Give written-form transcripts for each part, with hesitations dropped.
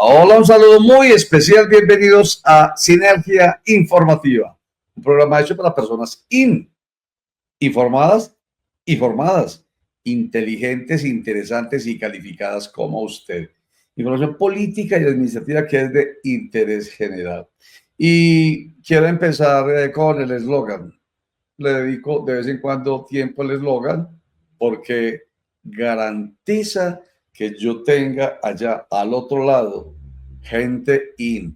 Hola, hola, un saludo muy especial. Bienvenidos a Sinergia Informativa, un programa hecho para personas informadas y formadas, inteligentes, interesantes y calificadas como usted. Información política y administrativa que es de interés general. Y quiero empezar con el eslogan. Le dedico de vez en cuando tiempo al eslogan porque garantiza que yo tenga allá al otro lado gente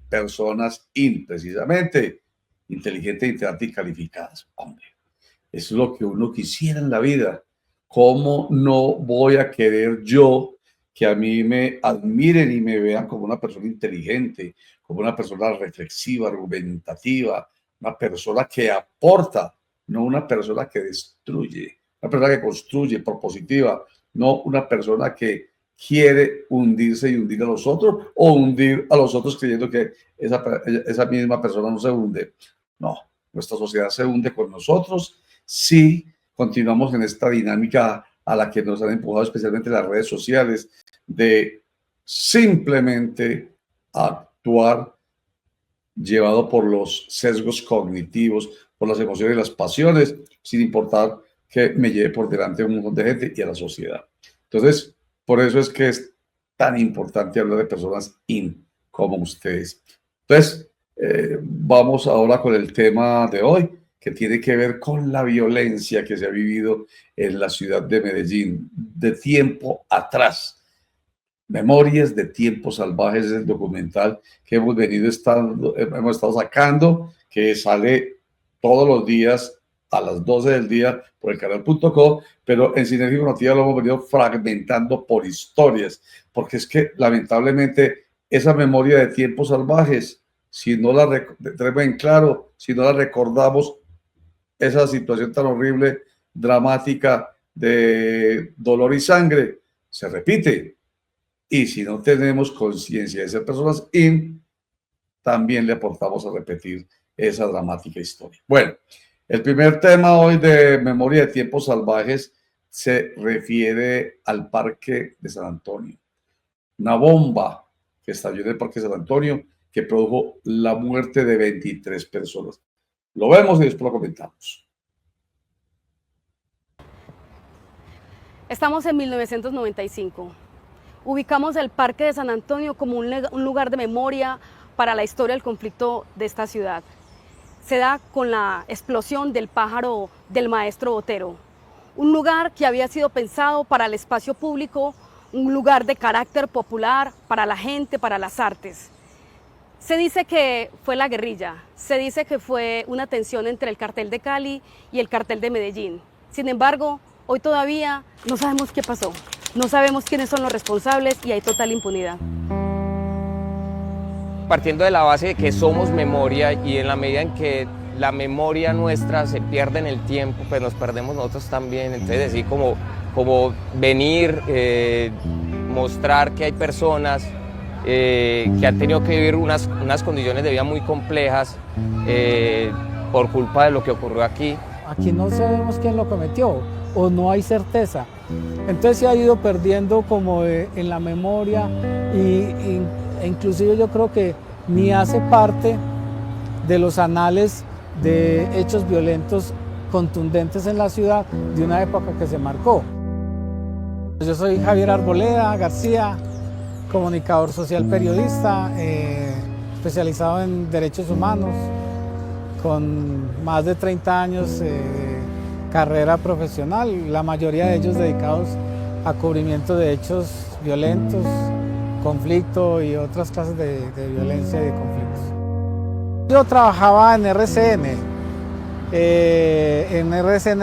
personas precisamente inteligentes, interesantes y calificadas. Hombre, eso es lo que uno quisiera en la vida. ¿Cómo no voy a querer yo que a mí me admiren y me vean como una persona inteligente, como una persona reflexiva, argumentativa, una persona que aporta, no una persona que destruye, una persona que construye, propositiva, no una persona que quiere hundirse y hundir a los otros o hundir a los otros creyendo que esa misma persona no se hunde? No, nuestra sociedad se hunde con nosotros si continuamos en esta dinámica a la que nos han empujado especialmente las redes sociales de simplemente actuar llevado por los sesgos cognitivos, por las emociones y las pasiones, sin importar que me lleve por delante a un montón de gente y a la sociedad. Entonces, por eso es que es tan importante hablar de personas como ustedes. Entonces, vamos ahora con el tema de hoy, que tiene que ver con la violencia que se ha vivido en la ciudad de Medellín de tiempo atrás. Memorias de tiempos salvajes es el documental que hemos estado sacando, que sale todos los días a las 12 del día por el canal.com, pero en Sinergia Informativa lo hemos venido fragmentando por historias, porque es que lamentablemente esa memoria de tiempos salvajes, si no la tenemos en claro, si no la recordamos, esa situación tan horrible, dramática de dolor y sangre, se repite. Y si no tenemos conciencia de ser personas también le aportamos a repetir esa dramática historia. Bueno, el primer tema hoy de Memoria de Tiempos Salvajes se refiere al Parque de San Antonio. Una bomba que estalló en el Parque de San Antonio que produjo la muerte de 23 personas. Lo vemos y después lo comentamos. Estamos en 1995. Ubicamos el Parque de San Antonio como un lugar de memoria para la historia del conflicto de esta ciudad. Se da con la explosión del pájaro del maestro Botero, un lugar que había sido pensado para el espacio público, un lugar de carácter popular para la gente, para las artes. Se dice que fue la guerrilla, se dice que fue una tensión entre el cartel de Cali y el cartel de Medellín. Sin embargo, hoy todavía no sabemos qué pasó, no sabemos quiénes son los responsables y hay total impunidad. Partiendo de la base de que somos memoria y en la medida en que la memoria nuestra se pierde en el tiempo, pues nos perdemos nosotros también. Entonces así como venir, mostrar que hay personas que han tenido que vivir unas condiciones de vida muy complejas por culpa de lo que ocurrió aquí. Aquí no sabemos quién lo cometió o no hay certeza. Entonces se ha ido perdiendo como en la memoria e inclusive yo creo que ni hace parte de los anales de hechos violentos contundentes en la ciudad de una época que se marcó. Yo soy Javier Arboleda García, comunicador social periodista, especializado en derechos humanos, con más de 30 años de carrera profesional, la mayoría de ellos dedicados a cubrimiento de hechos violentos, conflicto y otras clases de violencia y de conflictos. Yo trabajaba en RCN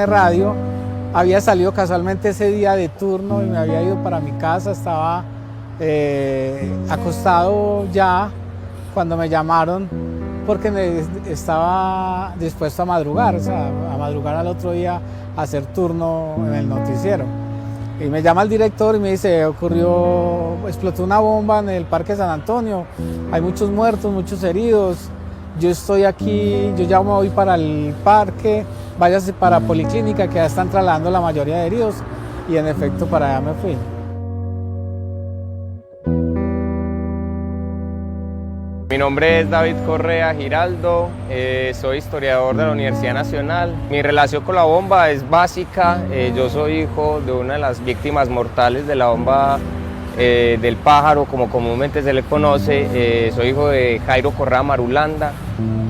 Radio, había salido casualmente ese día de turno y me había ido para mi casa, estaba acostado ya cuando me llamaron porque estaba dispuesto a madrugar, o sea, a madrugar al otro día a hacer turno en el noticiero. Y me llama el director y me dice, explotó una bomba en el Parque San Antonio, hay muchos muertos, muchos heridos, yo estoy aquí, yo ya me voy para el parque, váyase para Policlínica, que ya están trasladando la mayoría de heridos, y en efecto para allá me fui. nombre es David Correa Giraldo, soy historiador de la Universidad Nacional. Mi relación con la bomba es básica, yo soy hijo de una de las víctimas mortales de la bomba del Pájaro, como comúnmente se le conoce. Soy hijo de Jairo Correa Marulanda,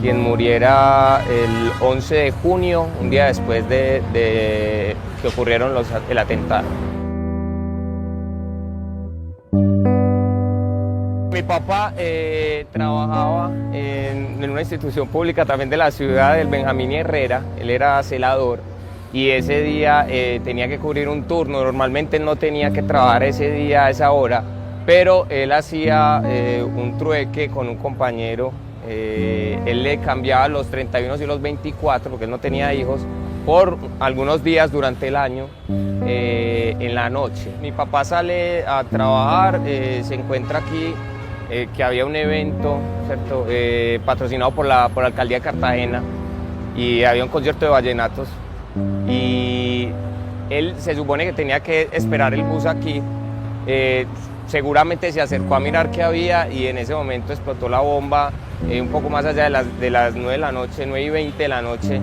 quien muriera el 11 de junio, un día después de que ocurrieron el atentado. Mi papá trabajaba en una institución pública también de la ciudad, del Benjamín Herrera. Él era celador y ese día tenía que cubrir un turno. Normalmente no tenía que trabajar ese día a esa hora, pero él hacía un trueque con un compañero. Él le cambiaba los 31 y los 24, porque él no tenía hijos, por algunos días durante el año en la noche. Mi papá sale a trabajar, se encuentra aquí que había un evento, ¿cierto? Patrocinado por la alcaldía de Cartagena, y había un concierto de vallenatos, y él se supone que tenía que esperar el bus aquí. Seguramente se acercó a mirar qué había y en ese momento explotó la bomba un poco más allá de las 9 de la noche, 9:20 de la noche.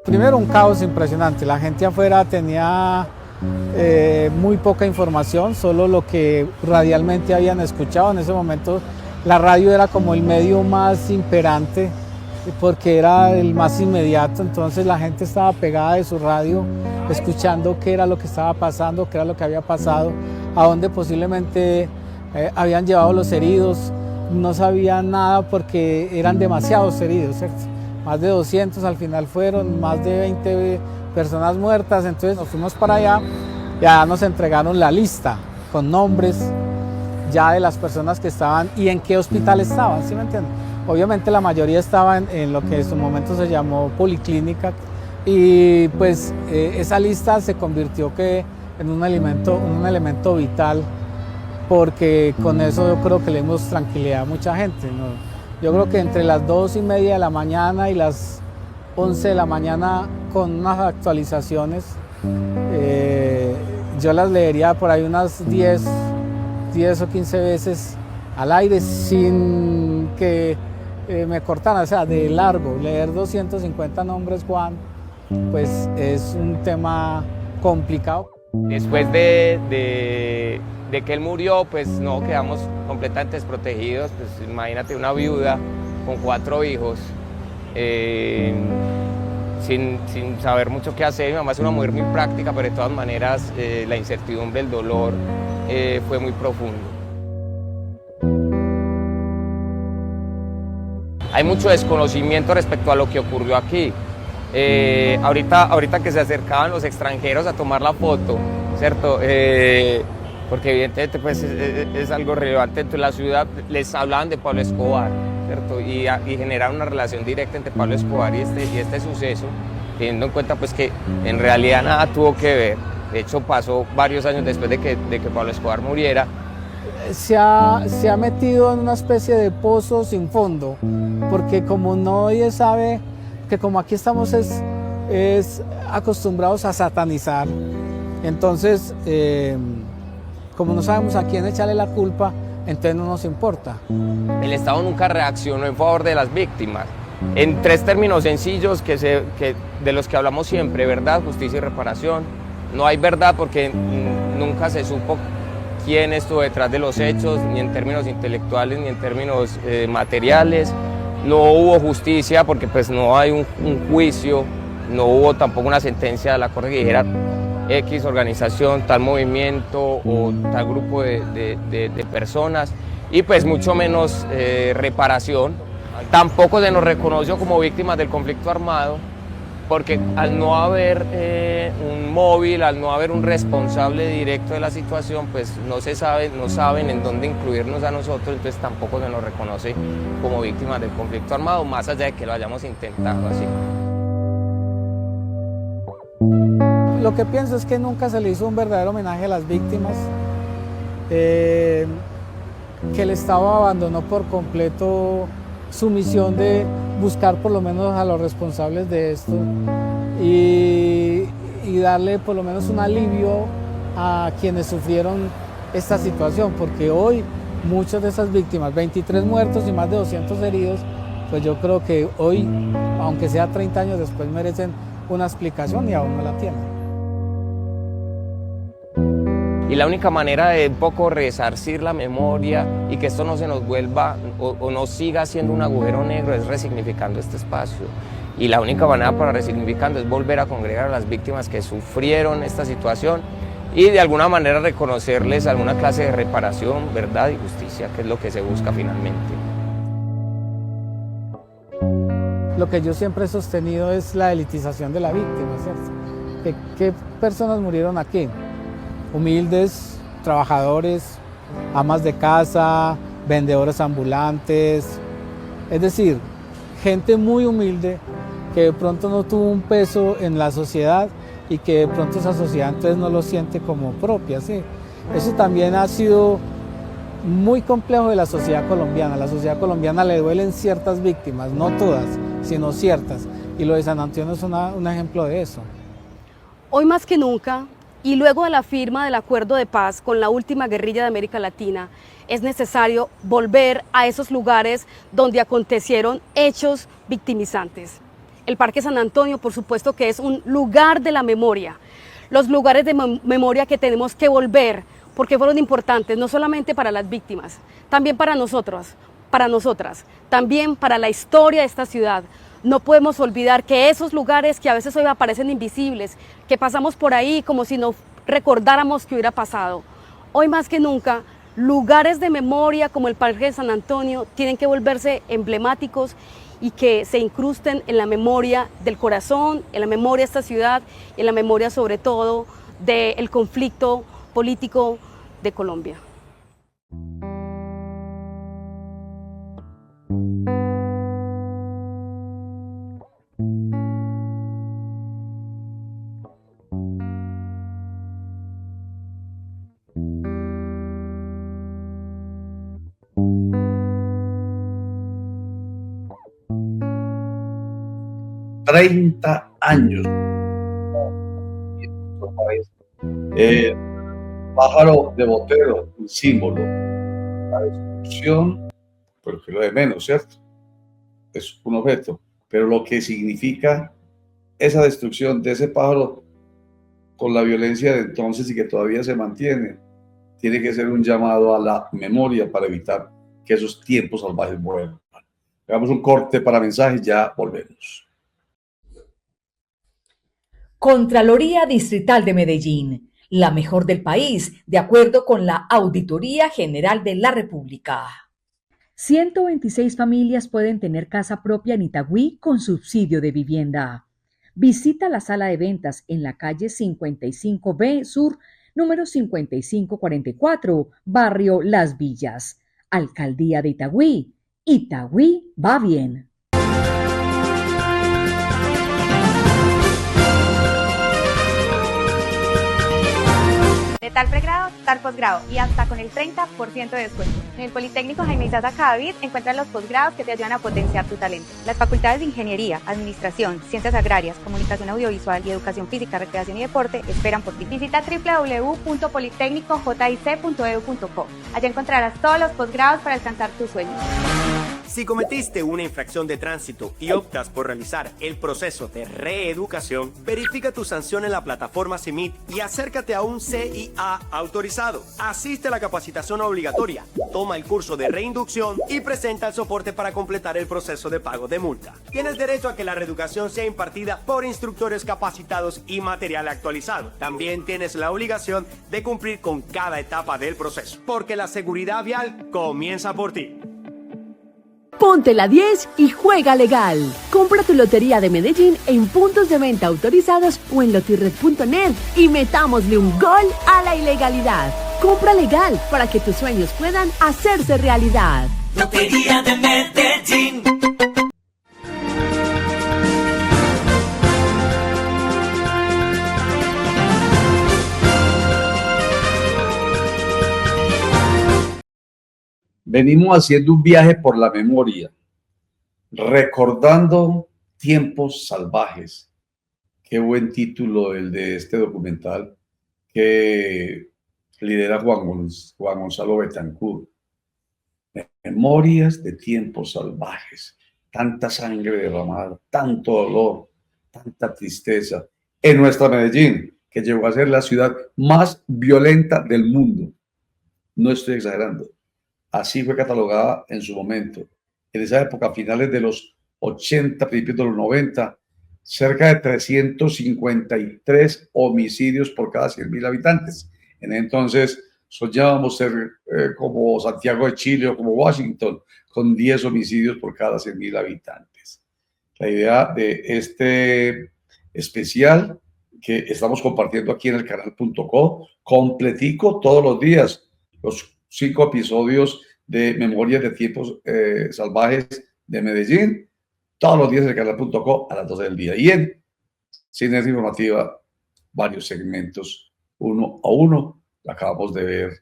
Primero, un caos impresionante. La gente afuera tenía muy poca información, solo lo que radialmente habían escuchado. En ese momento la radio era como el medio más imperante porque era el más inmediato, entonces la gente estaba pegada de su radio escuchando qué era lo que estaba pasando, qué era lo que había pasado, a dónde posiblemente habían llevado los heridos. No sabían nada porque eran demasiados heridos, ¿cierto? Más de 200 al final fueron, más de 20 personas muertas. Entonces nos fuimos para allá, ya nos entregaron la lista con nombres ya de las personas que estaban y en qué hospital estaban, ¿sí me entienden? Obviamente la mayoría estaban en lo que en su momento se llamó policlínica, y pues esa lista se convirtió en un elemento vital, porque con eso yo creo que le dimos tranquilidad a mucha gente, ¿no? Yo creo que entre las 2:30 de la mañana y las 11 de la mañana, con unas actualizaciones, yo las leería por ahí unas 10 o 15 veces al aire sin que me cortaran, o sea, de largo. Leer 250 nombres, Juan, pues es un tema complicado. Después de que él murió, pues no quedamos completamente desprotegidos. Pues imagínate una viuda con 4 hijos, sin saber mucho qué hacer. Mi mamá es una mujer muy práctica, pero de todas maneras la incertidumbre, el dolor fue muy profundo. Hay mucho desconocimiento respecto a lo que ocurrió aquí. Ahorita que se acercaban los extranjeros a tomar la foto, ¿cierto? Porque evidentemente pues, es algo relevante. Entonces la ciudad les hablaban de Pablo Escobar, ¿cierto? Y generaron una relación directa entre Pablo Escobar y este suceso, teniendo en cuenta pues, que en realidad nada tuvo que ver. De hecho pasó varios años después de que Pablo Escobar muriera. Se ha metido en una especie de pozo sin fondo, porque como nadie sabe, que como aquí estamos es acostumbrados a satanizar, entonces como no sabemos a quién echarle la culpa, entonces no nos importa. El Estado nunca reaccionó en favor de las víctimas, en 3 términos sencillos de los que hablamos siempre: verdad, justicia y reparación. No hay verdad porque nunca se supo quién estuvo detrás de los hechos, ni en términos intelectuales ni en términos materiales. No hubo justicia porque pues no hay un juicio, no hubo tampoco una sentencia de la Corte que dijera X organización, tal movimiento o tal grupo de personas, y pues mucho menos reparación. Tampoco se nos reconoció como víctimas del conflicto armado, porque al no haber un móvil, al no haber un responsable directo de la situación, pues no saben en dónde incluirnos a nosotros, entonces tampoco se nos reconoce como víctimas del conflicto armado, más allá de que lo hayamos intentado así. Lo que pienso es que nunca se le hizo un verdadero homenaje a las víctimas, que el Estado abandonó por completo su misión de buscar por lo menos a los responsables de esto y darle por lo menos un alivio a quienes sufrieron esta situación, porque hoy muchas de esas víctimas, 23 muertos y más de 200 heridos, pues yo creo que hoy, aunque sea 30 años después, merecen una explicación y aún no la tienen. Y la única manera de un poco resarcir la memoria y que esto no se nos vuelva o no siga siendo un agujero negro es resignificando este espacio. Y la única manera para resignificando es volver a congregar a las víctimas que sufrieron esta situación y de alguna manera reconocerles alguna clase de reparación, verdad y justicia, que es lo que se busca finalmente. Lo que yo siempre he sostenido es la elitización de la víctima, ¿cierto? ¿Qué personas murieron aquí? Humildes, trabajadores, amas de casa, vendedores ambulantes, es decir, gente muy humilde que de pronto no tuvo un peso en la sociedad y que de pronto esa sociedad entonces no lo siente como propia, ¿sí? Eso también ha sido muy complejo de la sociedad colombiana. A la sociedad colombiana le duelen ciertas víctimas, no todas, sino ciertas, y lo de San Antonio es un ejemplo de eso. Hoy más que nunca, y luego de la firma del acuerdo de paz con la última guerrilla de América Latina, es necesario volver a esos lugares donde acontecieron hechos victimizantes. El Parque San Antonio, por supuesto que es un lugar de la memoria, los lugares de memoria que tenemos que volver, porque fueron importantes no solamente para las víctimas, también para nosotros, para nosotras, también para la historia de esta ciudad. No podemos olvidar que esos lugares que a veces hoy aparecen invisibles, que pasamos por ahí como si no recordáramos que hubiera pasado, hoy más que nunca, lugares de memoria como el Parque de San Antonio tienen que volverse emblemáticos y que se incrusten en la memoria del corazón, en la memoria de esta ciudad, en la memoria sobre todo del conflicto político de Colombia. ¡30 años! Pájaro de Botero, un símbolo. La destrucción, pero que lo de menos, ¿cierto? Es un objeto, pero lo que significa esa destrucción de ese pájaro con la violencia de entonces y que todavía se mantiene, tiene que ser un llamado a la memoria para evitar que esos tiempos salvajes vuelvan. Hagamos un corte para mensajes, ya volvemos. Contraloría Distrital de Medellín, la mejor del país, de acuerdo con la Auditoría General de la República. 126 familias pueden tener casa propia en Itagüí con subsidio de vivienda. Visita la sala de ventas en la calle 55B Sur, número 5544, barrio Las Villas. Alcaldía de Itagüí. Itagüí va bien. De tal pregrado, tal posgrado y hasta con el 30% de descuento. En el Politécnico Jaime Isaza Cadavid encuentras los posgrados que te ayudan a potenciar tu talento. Las facultades de Ingeniería, Administración, Ciencias Agrarias, Comunicación Audiovisual y Educación Física, Recreación y Deporte esperan por ti. Visita www.politécnicojit.edu.co. Allá encontrarás todos los posgrados para alcanzar tus sueños. Si cometiste una infracción de tránsito y optas por realizar el proceso de reeducación, verifica tu sanción en la plataforma CIMIT y acércate a un CIA autorizado. Asiste a la capacitación obligatoria, toma el curso de reinducción y presenta el soporte para completar el proceso de pago de multa. Tienes derecho a que la reeducación sea impartida por instructores capacitados y material actualizado. También tienes la obligación de cumplir con cada etapa del proceso, porque la seguridad vial comienza por ti. Ponte la 10 y juega legal. Compra tu lotería de Medellín en puntos de venta autorizados o en lotirred.net y metámosle un gol a la ilegalidad. Compra legal para que tus sueños puedan hacerse realidad. Lotería de Medellín. Venimos haciendo un viaje por la memoria, recordando tiempos salvajes. Qué buen título el de este documental que lidera Juan Gonzalo Betancourt. Memorias de tiempos salvajes, tanta sangre derramada, tanto dolor, tanta tristeza en nuestra Medellín, que llegó a ser la ciudad más violenta del mundo. No estoy exagerando. Así fue catalogada en su momento. En esa época, a finales de los 80, principios de los 90, cerca de 353 homicidios por cada 100.000 habitantes. En entonces soñábamos ser como Santiago de Chile o como Washington, con 10 homicidios por cada 100.000 habitantes. La idea de este especial que estamos compartiendo aquí en el canal.co, completico todos los días, los 5 episodios de Memorias de Tiempos Salvajes de Medellín, todos los días en el canal.co a las 12 del día. Y en Sinergia Informativa, varios segmentos, uno a uno. Acabamos de ver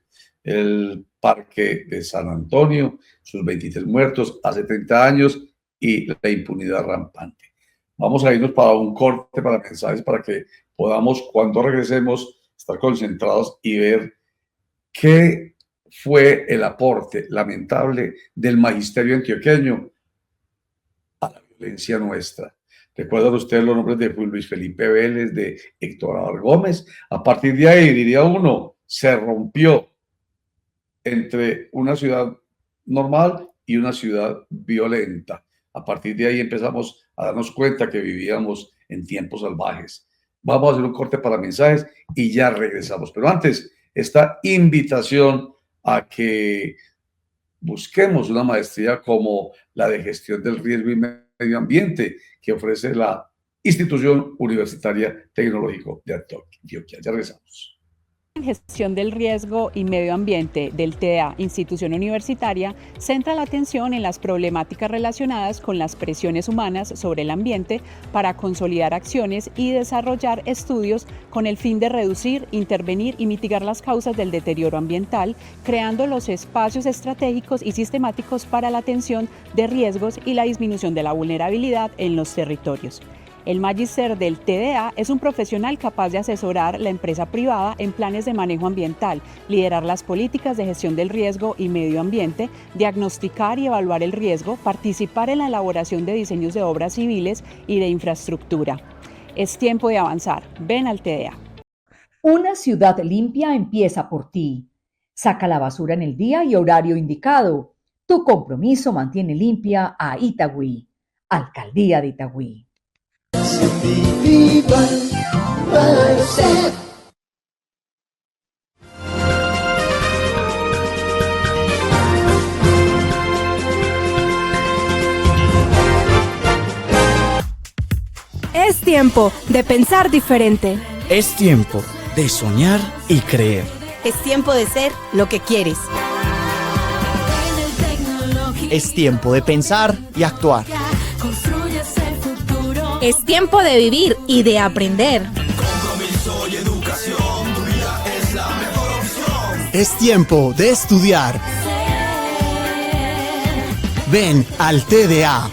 el Parque de San Antonio, sus 23 muertos hace 30 años y la impunidad rampante. Vamos a irnos para un corte para mensajes para que podamos, cuando regresemos, estar concentrados y ver qué fue el aporte lamentable del magisterio antioqueño a la violencia nuestra. ¿Recuerdan ustedes los nombres de Luis Felipe Vélez, de Héctor Abad Gómez? A partir de ahí, diría uno, se rompió entre una ciudad normal y una ciudad violenta. A partir de ahí empezamos a darnos cuenta que vivíamos en tiempos salvajes. Vamos a hacer un corte para mensajes y ya regresamos. Pero antes, esta invitación a que busquemos una maestría como la de gestión del riesgo y medio ambiente que ofrece la Institución Universitaria Tecnológico de Antioquia. Ya regresamos. Gestión del riesgo y medio ambiente del TDA, institución universitaria, centra la atención en las problemáticas relacionadas con las presiones humanas sobre el ambiente para consolidar acciones y desarrollar estudios con el fin de reducir, intervenir y mitigar las causas del deterioro ambiental, creando los espacios estratégicos y sistemáticos para la atención de riesgos y la disminución de la vulnerabilidad en los territorios. El magíster del TDA es un profesional capaz de asesorar la empresa privada en planes de manejo ambiental, liderar las políticas de gestión del riesgo y medio ambiente, diagnosticar y evaluar el riesgo, participar en la elaboración de diseños de obras civiles y de infraestructura. Es tiempo de avanzar. Ven al TDA. Una ciudad limpia empieza por ti. Saca la basura en el día y horario indicado. Tu compromiso mantiene limpia a Itagüí. Alcaldía de Itagüí. Es tiempo de pensar diferente. Es tiempo de soñar y creer. Es tiempo de ser lo que quieres. Es tiempo de pensar y actuar. Es tiempo de vivir y de aprender. Compromiso y educación, tu vida es la mejor opción. Es tiempo de estudiar. Ven al TDA.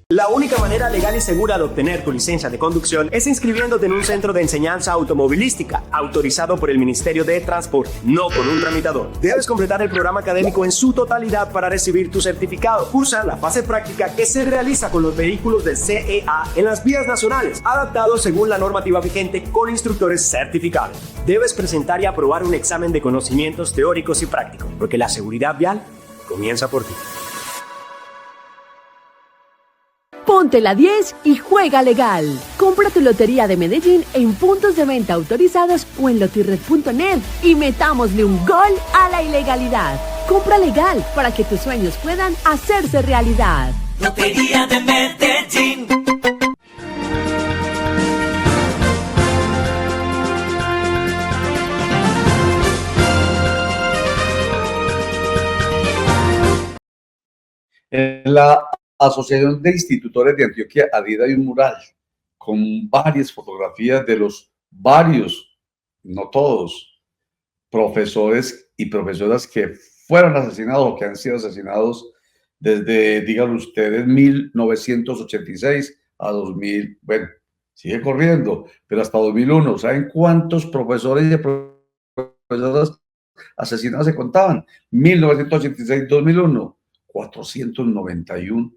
La única manera legal y segura de obtener tu licencia de conducción es inscribiéndote en un centro de enseñanza automovilística autorizado por el Ministerio de Transporte, no con un tramitador. Debes completar el programa académico en su totalidad para recibir tu certificado. Cursa la fase práctica que se realiza con los vehículos del CEA en las vías nacionales, adaptados según la normativa vigente con instructores certificados. Debes presentar y aprobar un examen de conocimientos teóricos y prácticos, porque la seguridad vial comienza por ti. Ponte la 10 y juega legal. Compra tu lotería de Medellín en puntos de venta autorizados o en lotirred.net y metámosle un gol a la ilegalidad. Compra legal para que tus sueños puedan hacerse realidad. Lotería de Medellín. La Asociación de Institutores de Antioquia, ADIDA, hay un mural con varias fotografías de los varios, no todos, profesores y profesoras que fueron asesinados o que han sido asesinados desde, díganlo ustedes, 1986 a 2000, bueno, sigue corriendo, pero hasta 2001. ¿Saben cuántos profesores y profesoras asesinados se contaban. 1986-2001, 491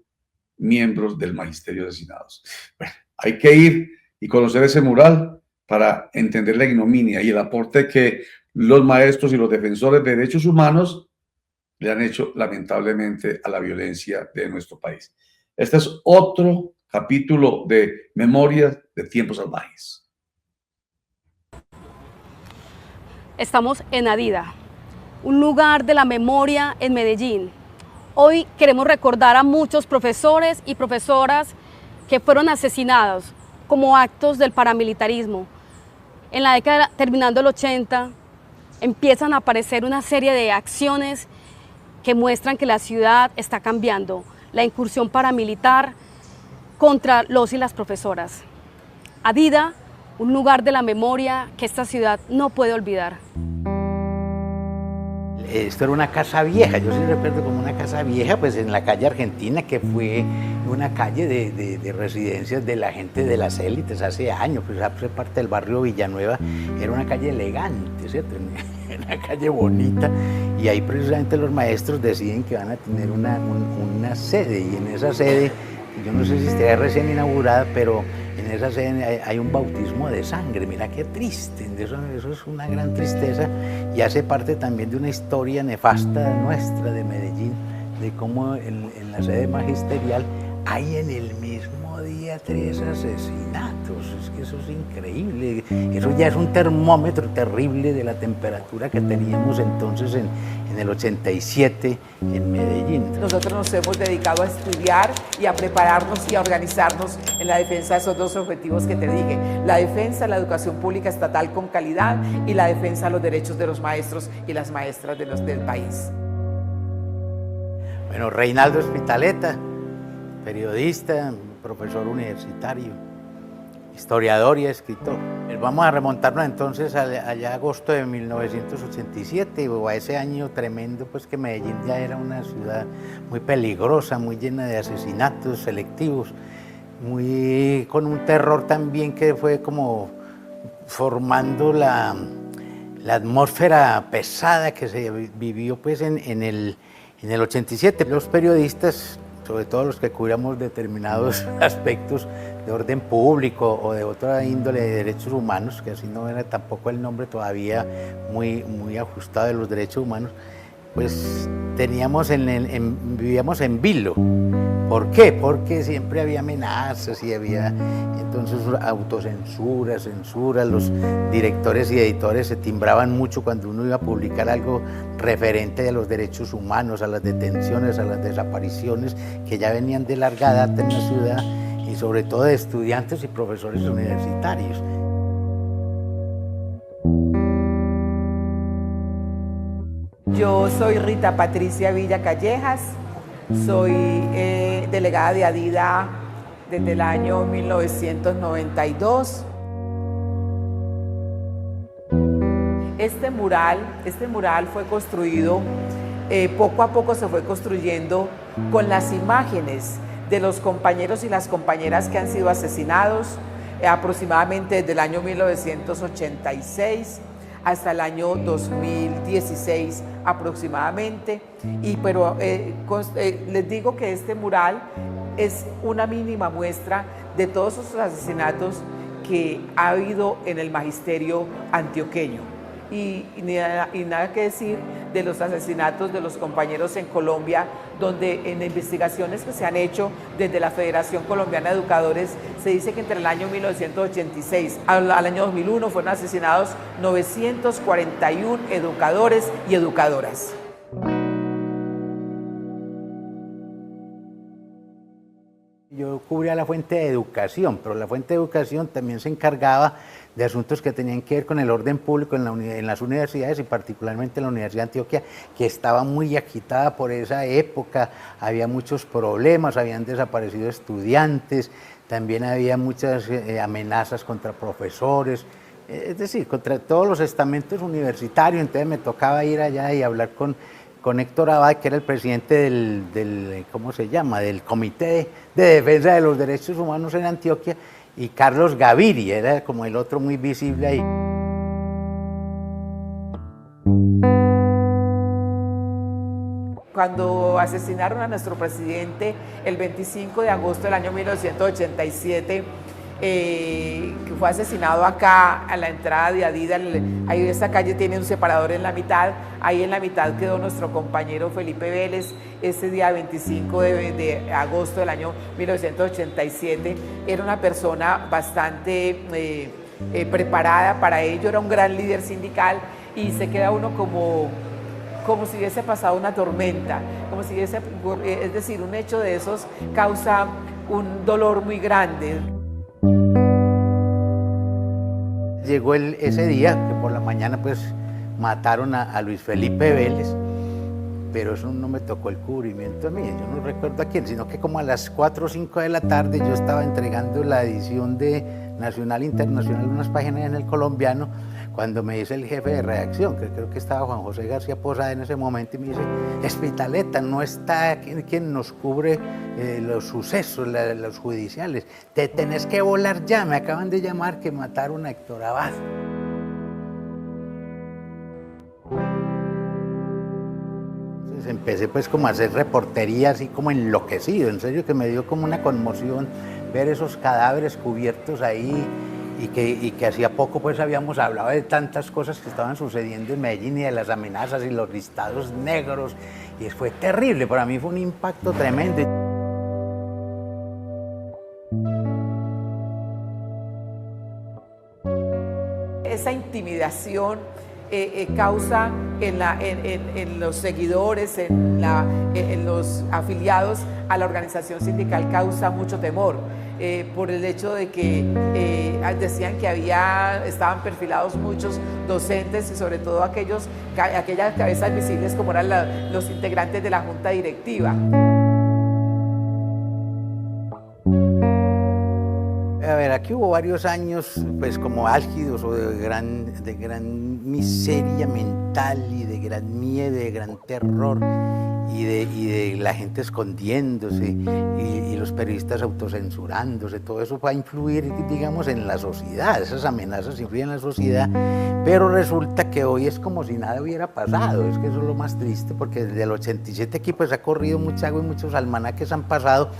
miembros del magisterio asesinados. Bueno, hay que ir y conocer ese mural para entender la ignominia y el aporte que los maestros y los defensores de derechos humanos le han hecho lamentablemente a la violencia de nuestro país. Este es otro capítulo de Memorias de Tiempos Salvajes. Estamos en Adida, un lugar de la memoria en Medellín. Hoy queremos recordar a muchos profesores y profesoras que fueron asesinados como actos del paramilitarismo. En la década, terminando el 80, empiezan a aparecer una serie de acciones que muestran que la ciudad está cambiando. La incursión paramilitar contra los y las profesoras. Adida, un lugar de la memoria que esta ciudad no puede olvidar. Esto era una casa vieja, yo sí recuerdo como una casa vieja, pues en la calle Argentina, que fue una calle de residencias de la gente de las élites hace años, pues hace parte del barrio Villanueva, era una calle elegante, ¿cierto? Una calle bonita, y ahí precisamente los maestros deciden que van a tener una sede, y en esa sede, yo no sé si estará recién inaugurada, pero en esa sede hay un bautismo de sangre. Mira qué triste, eso es una gran tristeza, y hace parte también de una historia nefasta nuestra de Medellín, de cómo en la sede magisterial hay en el mismo día 3 asesinatos. Es que eso es increíble, eso ya es un termómetro terrible de la temperatura que teníamos entonces en el 87 en Medellín. Nosotros nos hemos dedicado a estudiar y a prepararnos y a organizarnos en la defensa de esos dos objetivos que te dije: la defensa de la educación pública estatal con calidad y la defensa de los derechos de los maestros y las maestras del país. Bueno, Reinaldo Spitaleta, periodista, profesor universitario, historiador y escritor. Vamos a remontarnos entonces allá a agosto de 1987, o a ese año tremendo, pues que Medellín ya era una ciudad muy peligrosa, muy llena de asesinatos selectivos, con un terror también que fue como formando la atmósfera pesada que se vivió pues en el 87. Los periodistas, sobre todo los que cubramos determinados aspectos de orden público o de otra índole de derechos humanos, que así no era tampoco el nombre todavía muy ajustado de los derechos humanos, pues vivíamos en vilo. ¿Por qué? Porque siempre había amenazas y había entonces autocensura, censura. Los directores y editores se timbraban mucho cuando uno iba a publicar algo referente a los derechos humanos, a las detenciones, a las desapariciones que ya venían de larga data en la ciudad, y sobre todo de estudiantes y profesores universitarios. Yo soy Rita Patricia Villa Callejas, soy delegada de Adida desde el año 1992. Este mural fue construido, poco a poco se fue construyendo con las imágenes de los compañeros y las compañeras que han sido asesinados, aproximadamente desde el año 1986 hasta el año 2016 aproximadamente. Pero les digo que este mural es una mínima muestra de todos esos asesinatos que ha habido en el magisterio antioqueño. Y nada que decir de los asesinatos de los compañeros en Colombia, donde en investigaciones que se han hecho desde la Federación Colombiana de Educadores, se dice que entre el año 1986 al año 2001 fueron asesinados 941 educadores y educadoras. Yo cubría la fuente de educación, pero la fuente de educación también se encargaba de asuntos que tenían que ver con el orden público en las universidades, y particularmente en la Universidad de Antioquia, que estaba muy agitada por esa época. Había muchos problemas, habían desaparecido estudiantes, también había muchas amenazas contra profesores, es decir, contra todos los estamentos universitarios. Entonces me tocaba ir allá y hablar con Héctor Abad, que era el presidente del Comité de Defensa de los Derechos Humanos en Antioquia, y Carlos Gaviria era como el otro muy visible ahí. cuando asesinaron a nuestro presidente el 25 de agosto del año 1987, que fue asesinado acá a la entrada de Adida, ahí esta calle tiene un separador en la mitad, ahí en la mitad quedó nuestro compañero Felipe Vélez, ese día 25 de agosto del año 1987, era una persona bastante preparada para ello, era un gran líder sindical y se queda uno como si hubiese pasado una tormenta, como si hubiese, es decir, un hecho de esos causa un dolor muy grande. Llegó ese día, que por la mañana pues mataron a Luis Felipe Vélez, pero eso no me tocó el cubrimiento a mí, yo no recuerdo a quién, sino que como a las 4 o 5 de la tarde yo estaba entregando la edición de Nacional Internacional, unas páginas en El Colombiano, cuando me dice el jefe de redacción, que creo que estaba Juan José García Posada en ese momento, y me dice, Espitaleta, no está quien nos cubre los sucesos, los judiciales, te tenés que volar ya, me acaban de llamar que mataron a Héctor Abad. Entonces empecé pues como a hacer reportería así como enloquecido, en serio que me dio como una conmoción ver esos cadáveres cubiertos ahí, y que hacía poco pues habíamos hablado de tantas cosas que estaban sucediendo en Medellín y de las amenazas y los listados negros, y fue terrible, para mí fue un impacto tremendo. Esa intimidación causa en los seguidores, en los afiliados a la organización sindical, causa mucho temor. Por el hecho de que decían que estaban perfilados muchos docentes y sobre todo aquellas cabezas visibles como eran los integrantes de la junta directiva. A ver, aquí hubo varios años pues como álgidos o de gran miseria mental y de gran miedo, de gran terror y de la gente escondiéndose y los periodistas autocensurándose. Todo eso va a influir, digamos, en la sociedad, esas amenazas influyen en la sociedad, pero resulta que hoy es como si nada hubiera pasado. Es que eso es lo más triste, porque desde el 87 aquí pues ha corrido mucha agua y muchos almanaques han pasado,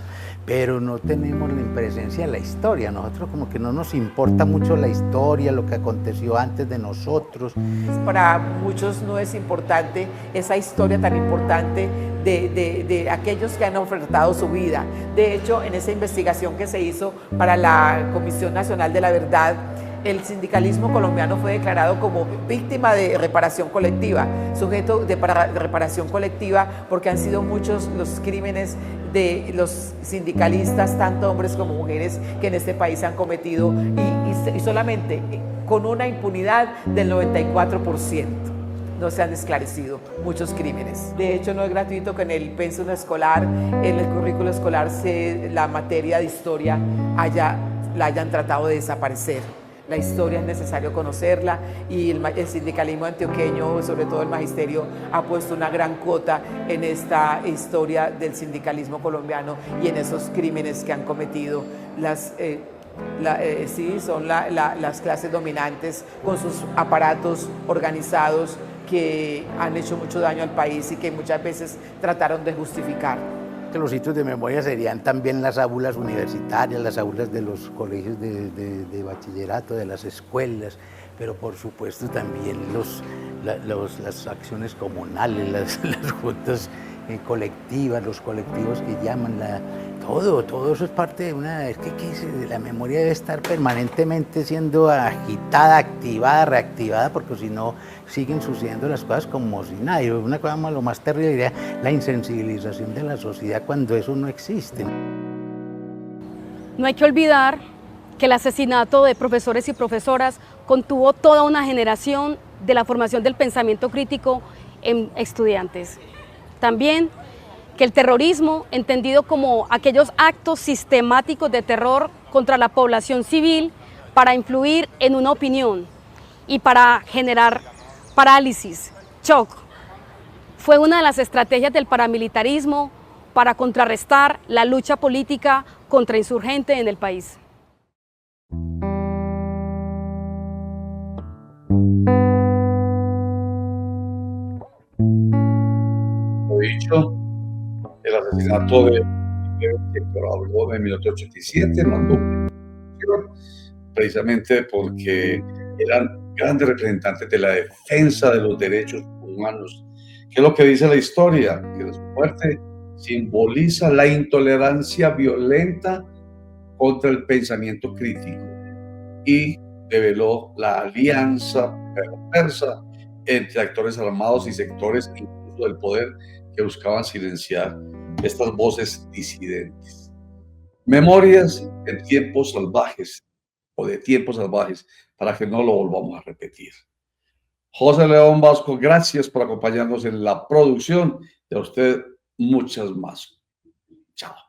pero no tenemos la presencia de la historia. Nosotros como que no nos importa mucho la historia, lo que aconteció antes de nosotros. Para muchos no es importante esa historia tan importante de aquellos que han ofertado su vida. De hecho, en esa investigación que se hizo para la Comisión Nacional de la Verdad, el sindicalismo colombiano fue declarado como víctima de reparación colectiva, sujeto de reparación colectiva, porque han sido muchos los crímenes de los sindicalistas, tanto hombres como mujeres, que en este país han cometido y solamente con una impunidad del 94%. No se han esclarecido muchos crímenes. De hecho, no es gratuito que en el pensum escolar, en el currículo escolar, la materia de historia la hayan tratado de desaparecer. La historia es necesario conocerla y el sindicalismo antioqueño, sobre todo el magisterio, ha puesto una gran cuota en esta historia del sindicalismo colombiano y en esos crímenes que han cometido son las clases dominantes con sus aparatos organizados que han hecho mucho daño al país y que muchas veces trataron de justificar. Que los sitios de memoria serían también las aulas universitarias, las aulas de los colegios de bachillerato, de las escuelas, pero por supuesto también las acciones comunales, las juntas colectivas, los colectivos que llaman, todo eso es parte de una... Es que la memoria debe estar permanentemente siendo agitada, activada, reactivada, porque si no siguen sucediendo las cosas como si nada. Y una cosa más, lo más terrible sería la insensibilización de la sociedad cuando eso no existe. No hay que olvidar que el asesinato de profesores y profesoras contuvo toda una generación de la formación del pensamiento crítico en estudiantes. También que el terrorismo, entendido como aquellos actos sistemáticos de terror contra la población civil para influir en una opinión y para generar parálisis, shock, fue una de las estrategias del paramilitarismo para contrarrestar la lucha política contrainsurgente en el país. dicho, el asesinato de Héctor Abloh en 1887 mandó precisamente porque eran grandes representantes de la defensa de los derechos humanos. ¿Qué es lo que dice la historia? Que su muerte simboliza la intolerancia violenta contra el pensamiento crítico y reveló la alianza perversa entre actores armados y sectores incluso del poder que buscaban silenciar estas voces disidentes. Memorias en tiempos salvajes o de tiempos salvajes, para que no lo volvamos a repetir. José León Vasco, gracias por acompañarnos en la producción. Y a usted muchas más. Chao.